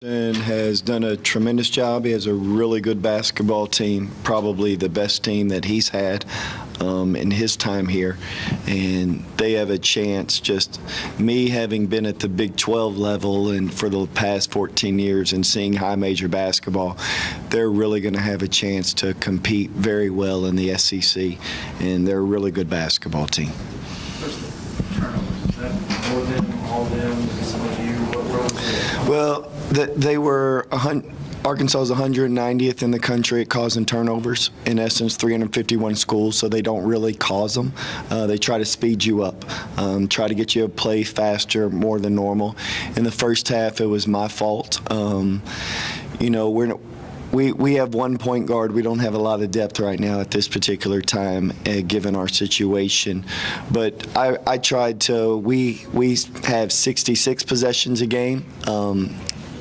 And has done a tremendous job. He has a really good basketball team, probably the best team that he's had in his time here. And they have a chance, just me having been at the Big 12 level and for the past 14 years and seeing high major basketball, they're really going to have a chance to compete very well in the SEC. And they're a really good basketball team. Turnovers, is that more than all them, some of you? What was it? Well, they were Arkansas is 190th in the country at causing turnovers. In essence, 351 schools, so they don't really cause them. They try to speed you up, try to get you to play faster, more than normal. In the first half, it was my fault. We have one point guard. We don't have a lot of depth right now at this particular time, given our situation. But I tried to. We have 66 possessions a game.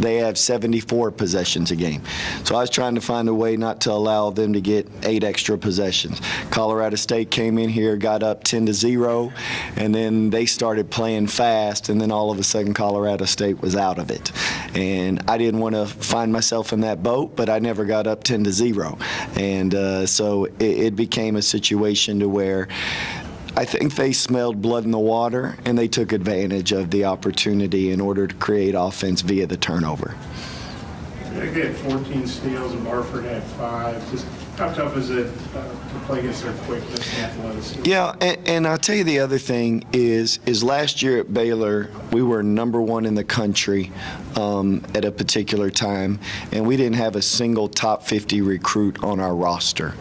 They have 74 possessions a game. So I was trying to find a way not to allow them to get 8 extra possessions. Colorado State came in here, got up 10-0, and then they started playing fast, and then all of a sudden Colorado State was out of it. And I didn't want to find myself in that boat, but I never got up 10-0. And so it became a situation to where I think they smelled blood in the water, and they took advantage of the opportunity in order to create offense via the turnover. They had 14 steals, and Barford had 5. Just how tough is it to play against their quickness and athleticism? Yeah, and I'll tell you the other thing is last year at Baylor, we were #1 in the country at a particular time, and we didn't have a single top 50 recruit on our roster.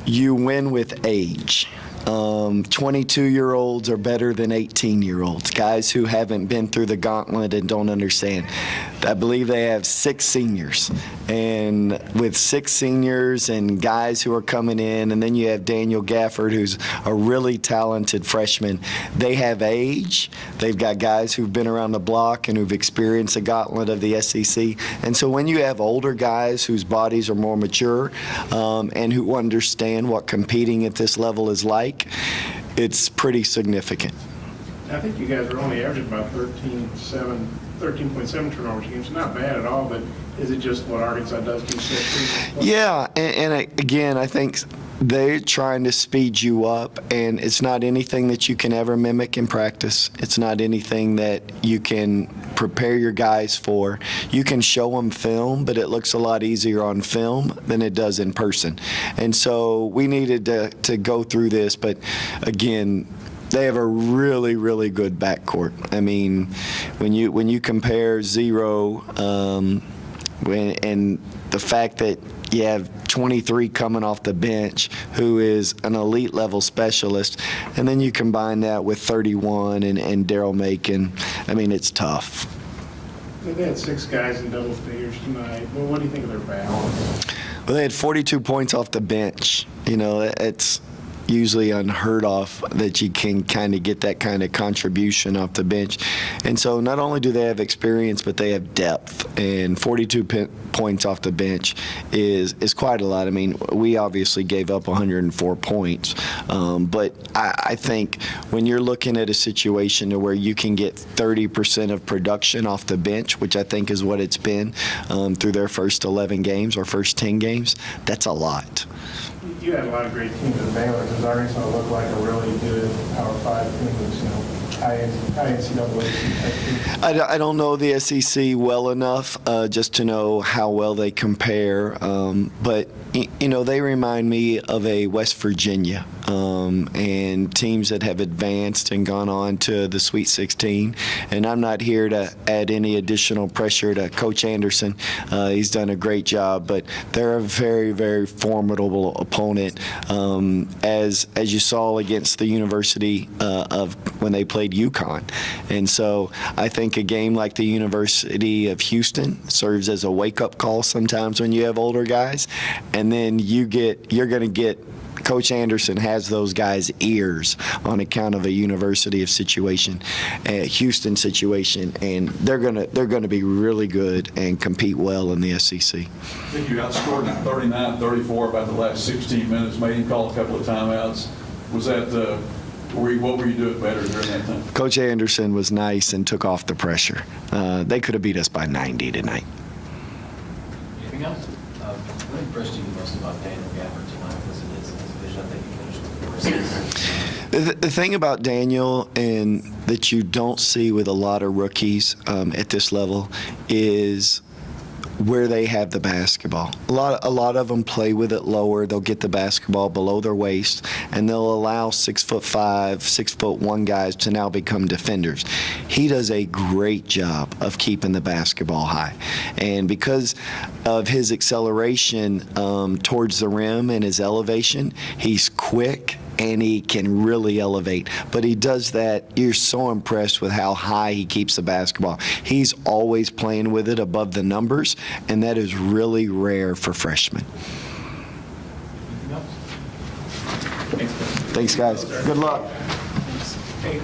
You win with age. 22-year-olds are better than 18-year-olds, guys who haven't been through the gauntlet and don't understand. I believe they have 6 seniors. And with 6 seniors and guys who are coming in, and then you have Daniel Gafford, who's a really talented freshman, they have age. They've got guys who've been around the block and who've experienced the gauntlet of the SEC. And so when you have older guys whose bodies are more mature and who understand what competing at this level is like, it's pretty significant. I think you guys are only averaging about 13.7 turnovers a game, so not bad at all, but is it just what Arkansas does consistently? Yeah, and again, I think they're trying to speed you up, and it's not anything that you can ever mimic in practice. It's not anything that you can prepare your guys for. You can show them film, but it looks a lot easier on film than it does in person. And so we needed to go through this, but again, they have a really, really good backcourt. I mean, when you compare Zero and the fact that you have 23 coming off the bench, who is an elite level specialist, and then you combine that with 31 and Daryl Macon, I mean, it's tough. They had 6 guys in double figures tonight. Well, what do you think of their balance? Well, they had 42 points off the bench. You know, it's usually unheard of that you can kind of get that kind of contribution off the bench. And so not only do they have experience, but they have depth. And 42 points off the bench is quite a lot. I mean, we obviously gave up 104 points. But I think when you're looking at a situation to where you can get 30% of production off the bench, which I think is what it's been through their first 11 games or first 10 games, that's a lot. You had a lot of great teams at Baylor. Does Arkansas look like a really good Power 5 team that's, high NCAA? I don't know the SEC well enough just to know how well they compare, but they remind me of a West Virginia and teams that have advanced and gone on to the Sweet 16. And I'm not here to add any additional pressure to Coach Anderson. He's done a great job, but they're a very, very formidable opponent, as you saw against the University of when they played UConn. And so I think a game like the University of Houston serves as a wake-up call sometimes when you have older guys, and then you're going to get Coach Anderson has those guys' ears on account of a University of situation, a Houston situation, and they're gonna be really good and compete well in the SEC. I think you outscored 39-34 about the last 16 minutes. Made him call a couple of timeouts. Was that What were you doing better during that time? Coach Anderson was nice and took off the pressure. They could have beat us by 90 tonight. Anything else? What impressed you most about Daniel Gabbert tonight was in his division? I think he finished with 4 assists. The thing about Daniel, and that you don't see with a lot of rookies at this level, is where they have the basketball. A lot of them play with it lower. They'll get the basketball below their waist, and they'll allow 6'5", 6'1" guys to now become defenders. He does a great job of keeping the basketball high, and because of his acceleration towards the rim and his elevation, he's quick and he can really elevate. But he does that. You're so impressed with how high he keeps the basketball. He's always playing with it above the numbers, and that is really rare for freshmen. Anything else? Thanks, guys. Good luck. Hey,